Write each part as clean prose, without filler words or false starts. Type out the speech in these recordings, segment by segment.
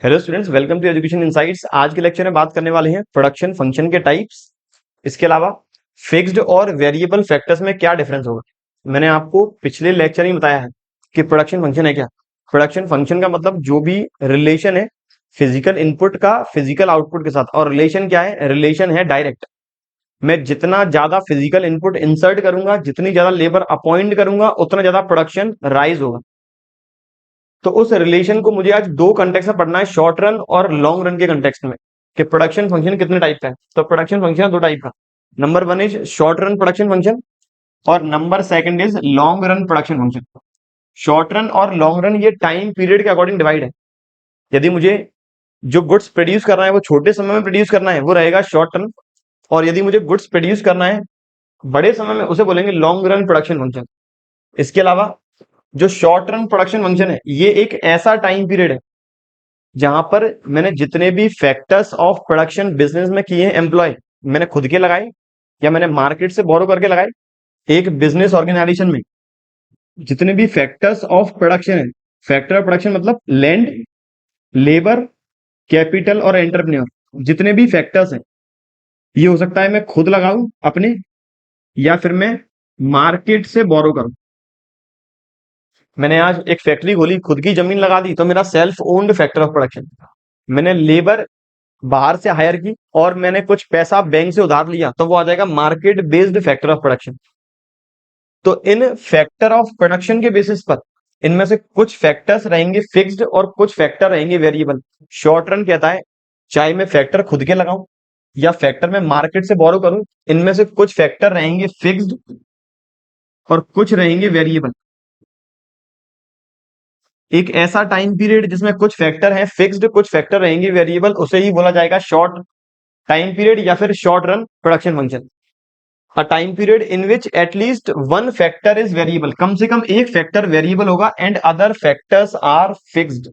Hello students, welcome to education insights. आज के lecture में बात करने वाले हैं प्रोडक्शन फंक्शन के टाइप्स। इसके अलावा फिक्स्ड और वेरिएबल फैक्टर्स में क्या डिफरेंस होगा। मैंने आपको पिछले लेक्चर में बताया है कि प्रोडक्शन फंक्शन है क्या। प्रोडक्शन फंक्शन का मतलब जो भी रिलेशन है फिजिकल इनपुट का फिजिकल आउटपुट के साथ, और रिलेशन क्या है? रिलेशन है डायरेक्ट। मैं जितना ज्यादा फिजिकल इनपुट इंसर्ट करूंगा, जितनी ज्यादा लेबर अपॉइंट करूंगा, उतना ज्यादा प्रोडक्शन राइज होगा। तो उस रिलेशन को मुझे आज दो कंटेक्स्ट में पढ़ना है, शॉर्ट रन और लॉन्ग रन के कंटेक्स्ट में, कि प्रोडक्शन फंक्शन कितने टाइप का है। तो प्रोडक्शन फंक्शन दो टाइप का, number one is short run production function और number second is long run production function. Short run और लॉन्ग रन ये टाइम पीरियड के अकॉर्डिंग डिवाइड है। यदि मुझे जो गुड्स प्रोड्यूस करना है वो छोटे समय में प्रोड्यूस करना है, वो रहेगा शॉर्ट रन। और यदि मुझे गुड्स प्रोड्यूस करना है बड़े समय में, उसे बोलेंगे लॉन्ग रन प्रोडक्शन फंक्शन। इसके अलावा जो शॉर्ट रन प्रोडक्शन फंक्शन है, ये एक ऐसा टाइम पीरियड है जहां पर मैंने जितने भी फैक्टर्स ऑफ प्रोडक्शन बिजनेस में किए हैं एम्प्लॉय, मैंने खुद के लगाए या मैंने मार्केट से बोरो करके लगाए। एक बिजनेस ऑर्गेनाइजेशन में जितने भी फैक्टर्स ऑफ प्रोडक्शन है, फैक्टर ऑफ प्रोडक्शन मतलब लैंड, लेबर, कैपिटल और एंटरप्रेन्योर, जितने भी फैक्टर्स हैं, ये हो सकता है मैं खुद लगाऊं अपने, या फिर मैं मार्केट से बोरो करूं। मैंने आज एक फैक्ट्री खोली, खुद की जमीन लगा दी, तो मेरा self owned factor of production. मैंने लेबर बाहर से हायर की और मैंने कुछ पैसा बैंक से उधार लिया, तो वो आ जाएगा market based factor of production. तो इन फैक्टर ऑफ प्रोडक्शन के बेसिस पर इनमें से कुछ फैक्टर्स रहेंगे फिक्स्ड और कुछ फैक्टर रहेंगे वेरिएबल। शॉर्ट रन कहता है चाहे मैं फैक्टर खुद के लगाऊं या फैक्टर मैं मार्केट से बोरो करूं, इनमें से कुछ फैक्टर रहेंगे फिक्स्ड और कुछ रहेंगे वेरिएबल। एक ऐसा टाइम पीरियड जिसमें कुछ फैक्टर हैं फिक्स्ड, कुछ फैक्टर रहेंगे वेरिएबल, उसे ही बोला जाएगा शॉर्ट टाइम पीरियड या फिर short run production function. A time period in which at least one factor is variable, कम से कम एक फैक्टर वेरिएबल होगा, and other factors are fixed.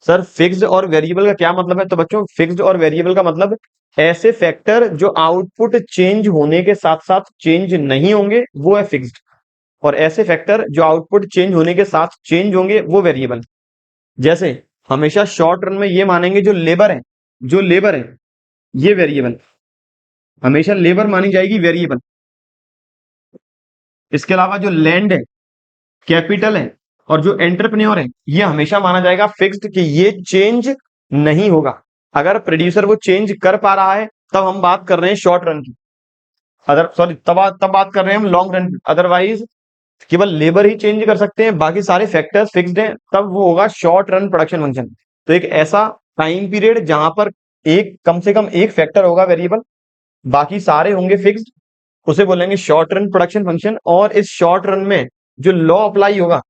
Sir fixed और वेरिएबल का क्या मतलब है? तो बच्चों फिक्स्ड और वेरिएबल का मतलब ऐसे फैक्टर जो आउटपुट चेंज होने के साथ साथ चेंज नहीं होंगे, वो है फिक्स्ड। और ऐसे फैक्टर जो आउटपुट चेंज होने के साथ चेंज होंगे, वो वेरिएबल। जैसे हमेशा शॉर्ट रन में ये मानेंगे जो लेबर है, जो लेबर है ये वेरिएबल, हमेशा लेबर मानी जाएगी वेरिएबल। इसके अलावा जो लैंड है, कैपिटल है और जो एंटरप्रेन्योर है, ये हमेशा माना जाएगा फिक्स्ड, कि ये चेंज नहीं होगा। अगर प्रोड्यूसर वो चेंज कर पा रहा है तब हम बात कर रहे हैं शॉर्ट रन की, अदर सॉरी तब बात कर रहे हैं हम लॉन्ग रन की। अदरवाइज केवल लेबर ही चेंज कर सकते हैं, बाकी सारे फैक्टर्स फिक्स्ड हैं, तब वो होगा शॉर्ट रन प्रोडक्शन फंक्शन। तो एक ऐसा टाइम पीरियड जहां पर एक कम से कम एक फैक्टर होगा वेरिएबल, बाकी सारे होंगे फिक्स्ड, उसे बोलेंगे शॉर्ट रन प्रोडक्शन फंक्शन। और इस शॉर्ट रन में जो लॉ अप्लाई होगा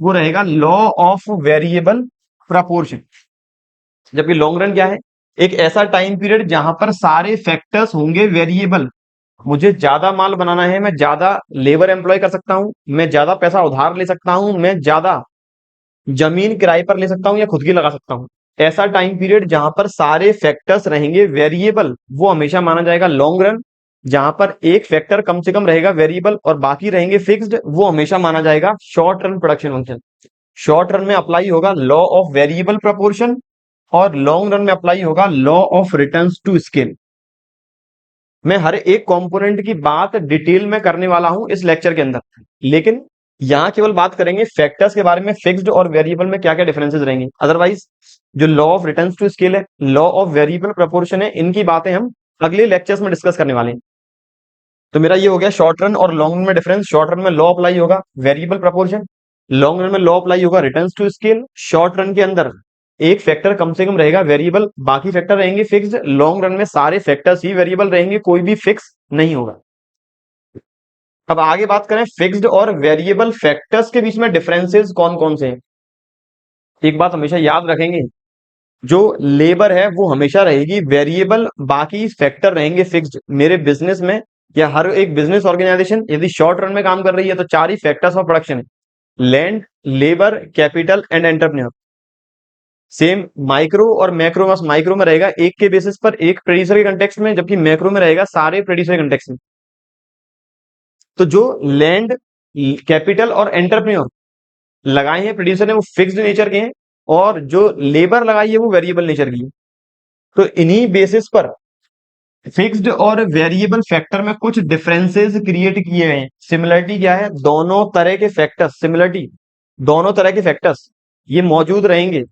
वो रहेगा लॉ ऑफ वेरिएबल प्रपोर्शन। जबकि लॉन्ग रन क्या है? एक ऐसा टाइम पीरियड जहां पर सारे फैक्टर्स होंगे वेरिएबल। मुझे ज्यादा माल बनाना है, मैं ज्यादा लेबर एम्प्लॉय कर सकता हूं, मैं ज्यादा पैसा उधार ले सकता हूं, मैं ज्यादा जमीन किराए पर ले सकता हूं या खुद की लगा सकता हूं। ऐसा टाइम पीरियड जहां पर सारे फैक्टर्स रहेंगे वेरिएबल, वो हमेशा माना जाएगा लॉन्ग रन। जहां पर एक फैक्टर कम से कम रहेगा वेरिएबल और बाकी रहेंगे फिक्स्ड, वो हमेशा माना जाएगा short run production function. Short run में अप्लाई होगा लॉ ऑफ वेरिएबल प्रपोर्शन और लॉन्ग रन में अप्लाई होगा law of returns to scale. मैं हर एक कंपोनेंट की बात डिटेल में करने वाला हूं इस लेक्चर के अंदर, लेकिन यहां केवल बात करेंगे फैक्टर्स के बारे में, फिक्स्ड और वेरिएबल में क्या क्या डिफरेंसेस रहेंगे। अदरवाइज जो law of returns to scale है, लॉ ऑफ वेरिएबल प्रपोर्शन है, इनकी बातें हम अगले लेक्चर्स में डिस्कस करने वाले हैं। तो मेरा ये हो गया शॉर्ट रन और लॉन्ग रन में डिफरेंस। शॉर्ट रन में लॉ अप्लाई होगा वेरिएबल प्रपोर्शन, लॉन्ग रन में लॉ अप्लाई होगा returns to scale. Short run के अंदर एक फैक्टर कम से कम रहेगा वेरिएबल, बाकी फैक्टर रहेंगे फिक्स्ड। लॉन्ग रन में सारे फैक्टर्स ही वेरिएबल रहेंगे, कोई भी फिक्स नहीं होगा। अब आगे बात करें फिक्स्ड और वेरिएबल फैक्टर्स के बीच में डिफरेंसेस कौन कौन से हैं। एक बात हमेशा याद रखेंगे, जो लेबर है वो हमेशा रहेगी वेरिएबल, बाकी फैक्टर रहेंगे फिक्स्ड। मेरे बिजनेस में या हर एक बिजनेस ऑर्गेनाइजेशन यदि शॉर्ट रन में काम कर रही है तो चार ही फैक्टर्स ऑफ प्रोडक्शन है, land, labour, capital and entrepreneur. Same micro और मैक्रो, बस माइक्रो में रहेगा एक के बेसिस पर एक प्रोड्यूसर के कंटेक्स्ट में, जबकि मैक्रो में रहेगा सारे प्रोड्यूसर के कंटेक्स्ट में। तो जो लैंड, कैपिटल और एंटरप्रेन्योर लगाए हैं प्रोड्यूसर ने, वो फिक्स्ड नेचर के हैं, और जो लेबर लगाई है वो वेरिएबल नेचर की है। तो इन्हीं बेसिस पर फिक्स्ड और वेरिएबल फैक्टर में कुछ डिफरेंसेस क्रिएट किए गए हैं। सिमिलरिटी क्या है, दोनों तरह के फैक्टर्स, सिमिलरिटी दोनों तरह के फैक्टर्स ये मौजूद रहेंगे।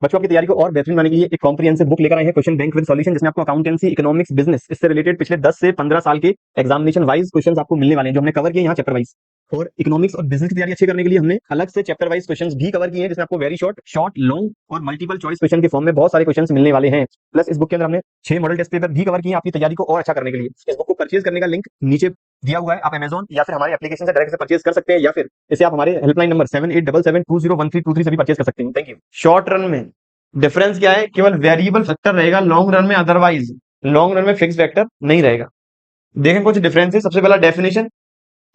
बच्चों आपकी तैयारी को और बेहतरीन बनाने के लिए एक कॉम्प्रिहेंसिव बुक लेकर आए हैं, क्वेश्चन बैंक विद सॉल्यूशन, जिसमें आपको अकाउंटेंसी, इकोनॉमिक्स, बिजनेस इससे रिलेटेड पिछले 10 से 15 साल के एग्जामिनेशन वाइज क्वेश्चंस आपको मिलने वाले हैं, जो हमने कवर किए यहाँ चैप्टर वाइज। और इकोनॉमिक्स और बिजनेस की तैयारी अच्छी करने के लिए हमने अलग से चैप्टर वाइज क्वेश्चंस भी कवर किए हैं, जिसमें आपको वेरी शॉर्ट, लॉन्ग और मल्टीपल चॉइस क्वेश्चन के फॉर्म में बहुत सारे क्वेश्चंस मिलने वाले हैं। प्लस इस बुक के अंदर हमने 6 मॉडल टेस्ट पेपर भी कवर किए हैं आपकी तैयारी को और अच्छा करने के लिए। इस बुक को परचेज करने का लिंक नीचे दिया हुआ है, आप अमेजॉन या फिर हमारे एप्लीकेशन से डायरेक्ट से परचेज कर सकते हैं, या फिर इसे आप हमारे हेल्पलाइन नंबर 7877201323 से भी परचेज कर सकते हैं। Thank you. शॉर्ट रन में डिफरेंस क्या है, केवल वेरिएबल फैक्टर रहेगा लॉन्ग रन में, अदरवाइज लॉन्ग रन में फिक्स फैक्टर नहीं रहेगा। देखें कुछ डिफरेंसेस। सबसे पहला डेफिनेशन,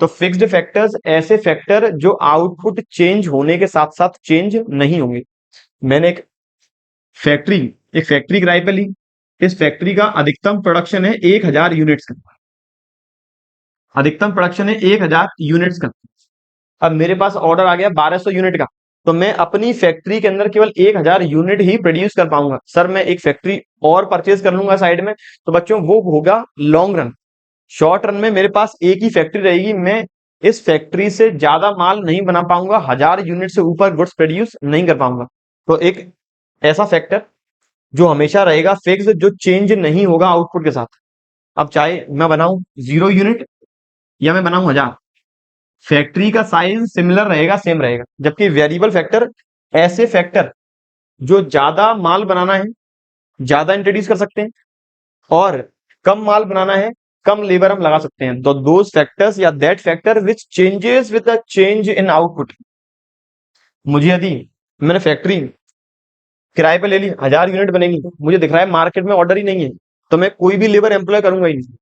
तो फिक्स्ड फैक्टर्स ऐसे फैक्टर जो आउटपुट चेंज होने के साथ साथ चेंज नहीं होंगे। मैंने एक फैक्ट्री किराए पे ली, इस फैक्ट्री का अधिकतम प्रोडक्शन है 1000 यूनिट्स का, अधिकतम प्रोडक्शन है 1000 यूनिट्स का। अब मेरे पास ऑर्डर आ गया 1200 यूनिट का, तो मैं अपनी फैक्ट्री के अंदर केवल 1000 यूनिट ही प्रोड्यूस कर पाऊंगा। सर मैं एक फैक्ट्री और परचेज कर लूंगा साइड में, तो बच्चों वो होगा लॉन्ग रन। शॉर्ट रन में मेरे पास एक ही फैक्ट्री रहेगी, मैं इस फैक्ट्री से ज्यादा माल नहीं बना पाऊंगा, 1000 यूनिट से ऊपर गुड्स प्रोड्यूस नहीं कर पाऊंगा। तो एक ऐसा फैक्टर जो हमेशा रहेगा फिक्स, जो चेंज नहीं होगा आउटपुट के साथ। अब चाहे मैं बनाऊं 0 यूनिट या मैं बनाऊं 1000, फैक्ट्री का साइज सिमिलर रहेगा, सेम रहेगा। जबकि वेरिएबल फैक्टर ऐसे फैक्टर जो ज्यादा माल बनाना है ज्यादा इंट्रोड्यूस कर सकते हैं, और कम माल बनाना है कम लेबर हम लगा सकते हैं। तो दोज फैक्टर्स या that factor which changes with the change in output. मुझे यदि मैंने फैक्ट्री किराए पे ले ली, 1000 यूनिट बनेगी, मुझे दिख रहा है मार्केट में ऑर्डर ही नहीं है, तो मैं कोई भी लेबर एम्प्लॉय करूंगा ही नहीं।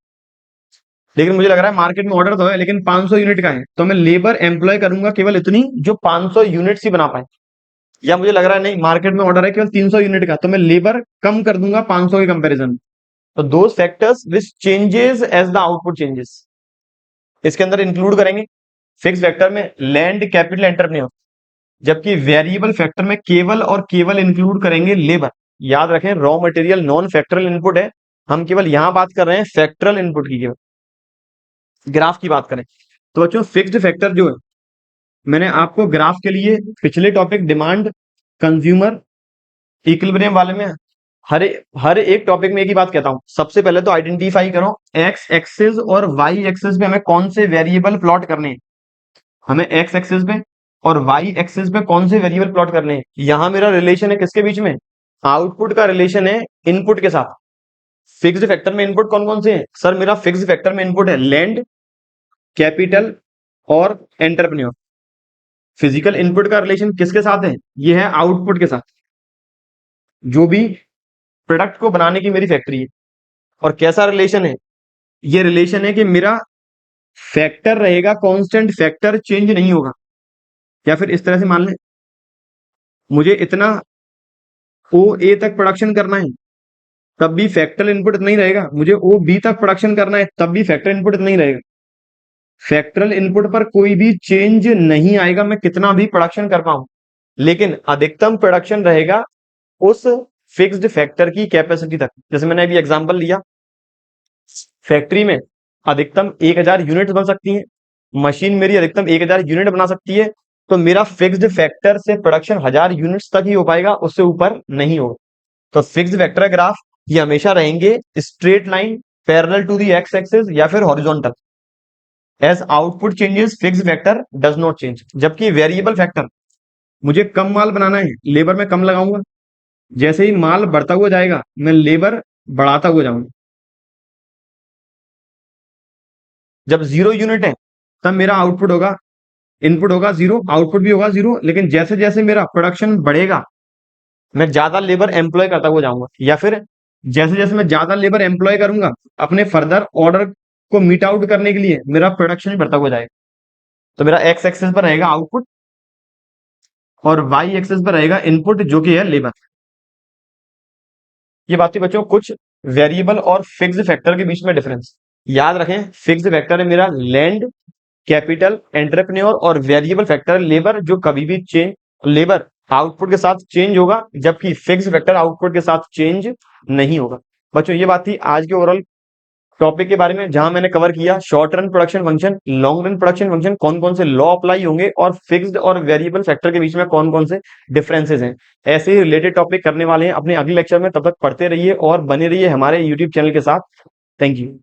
लेकिन मुझे लग रहा है मार्केट में ऑर्डर तो है लेकिन 500 यूनिट का है, तो मैं लेबर एम्प्लॉय करूंगा केवल इतनी जो 500 यूनिट्स ही बना पाए। या मुझे लग रहा है नहीं मार्केट में ऑर्डर है केवल 300 यूनिट का, तो मैं लेबर कम कर दूंगा 500 के कंपैरिजन में। तो those factors which changes as the output changes, इसके अंदर इंक्लूड करेंगे फिक्स फैक्टर में लैंड, कैपिटल, एंटरप्रेन्योर। जबकि वेरिएबल फैक्टर में केवल और केवल इंक्लूड करेंगे लेबर। याद रखें raw material non factoral input है, हम केवल यहां बात कर रहे हैं फैक्टरल इनपुट की। केवल ग्राफ की बात करें तो बच्चों फिक्स्ड फैक्टर जो है, मैंने आपको ग्राफ के लिए पिछले टॉपिक डिमांड, कंज्यूमर, इक्विलिब्रियम वाले में हर एक टॉपिक में एक ही बात कहता हूं। सबसे पहले तो आइडेंटिफाई करो एक्स एक्सिस और वाई एक्सिस पे हमें कौन से वेरिएबल प्लॉट करने हैं। हमें एक्स एक्सिस पे और वाई एक्सिस पे कौन से वेरिएबल प्लॉट करने हैं। यहां मेरा रिलेशन है किसके बीच में, आउटपुट का रिलेशन है इनपुट के साथ। फिक्स्ड फैक्टर में इनपुट कौन कौन से हैं, सर मेरा फिक्स्ड फैक्टर में इनपुट है लैंड, कैपिटल और एंटरप्रेन्योर। फिजिकल इनपुट का रिलेशन किसके साथ है, ये है आउटपुट के साथ, जो भी प्रोडक्ट को बनाने की मेरी फैक्ट्री है। और कैसा रिलेशन है, ये रिलेशन है कि मेरा फैक्टर रहेगा कांस्टेंट, फैक्टर चेंज नहीं होगा। या फिर इस तरह से मान लें मुझे इतना ओ ए तक प्रोडक्शन करना है तब भी फैक्टर इनपुट नहीं रहेगा, मुझे ओ बी तक प्रोडक्शन करना है तब भी फैक्टर इनपुट नहीं रहेगा। फैक्टरल इनपुट पर कोई भी चेंज नहीं आएगा, मैं कितना भी प्रोडक्शन कर पाऊं, लेकिन अधिकतम प्रोडक्शन रहेगा उस फिक्स्ड फैक्टर की कैपेसिटी तक। जैसे मैंने अभी एग्जांपल लिया, फैक्ट्री में अधिकतम 1000 यूनिट बन सकती है, मशीन मेरी अधिकतम 1000 यूनिट बना सकती है, तो मेरा फिक्स्ड फैक्टर से प्रोडक्शन 1000 यूनिट्स तक ही हो पाएगा, उससे ऊपर नहीं होगा। तो फिक्स्ड फैक्टर ग्राफ ये हमेशा रहेंगे straight line parallel to the X axis या फिर horizontal. As output changes fixed factor does not change. जबकि वेरिएबल फैक्टर, मुझे कम माल बनाना है, लेबर में कम लगाऊंगा, जैसे ही माल बढ़ता हुआ जाएगा मैं लेबर बढ़ाता हुआ जाऊंगा। जब 0 यूनिट है तब मेरा आउटपुट होगा, इनपुट होगा 0, आउटपुट भी होगा 0, लेकिन जैसे जैसे मेरा प्रोडक्शन बढ़ेगा मैं ज्यादा लेबर एम्प्लॉय करता हुआ जाऊंगा, या फिर जैसे जैसे मैं ज्यादा लेबर एम्प्लॉय करूंगा अपने फर्दर ऑर्डर को मीट आउट करने के लिए मेरा प्रोडक्शन भी बढ़ता हुआ जाएगा। तो मेरा एक्स एक्सिस पर रहेगा आउटपुट और वाई एक्सिस पर रहेगा इनपुट, जो कि है लेबर। ये बात थी बच्चों कुछ वेरिएबल और फिक्स्ड फैक्टर के बीच में डिफरेंस। याद रखें फिक्स्ड फैक्टर है मेरा लैंड, कैपिटल, एंटरप्रेन्योर, और वेरिएबल फैक्टर लेबर, जो कभी भी चेंज, लेबर आउटपुट के साथ चेंज होगा, जबकि फिक्स वेक्टर आउटपुट के साथ चेंज नहीं होगा। बच्चों ये बात थी आज के ओवरऑल टॉपिक के बारे में, जहां मैंने कवर किया short run production function, long run production function, कौन कौन से लॉ अप्लाई होंगे और फिक्स्ड और वेरिएबल फैक्टर के बीच में कौन कौन से डिफरेंसेस हैं। ऐसे ही रिलेटेड टॉपिक करने वाले हैं अपने अगले लेक्चर में, तब तक पढ़ते रहिए और बने रहिए हमारे यूट्यूब चैनल के साथ। Thank you.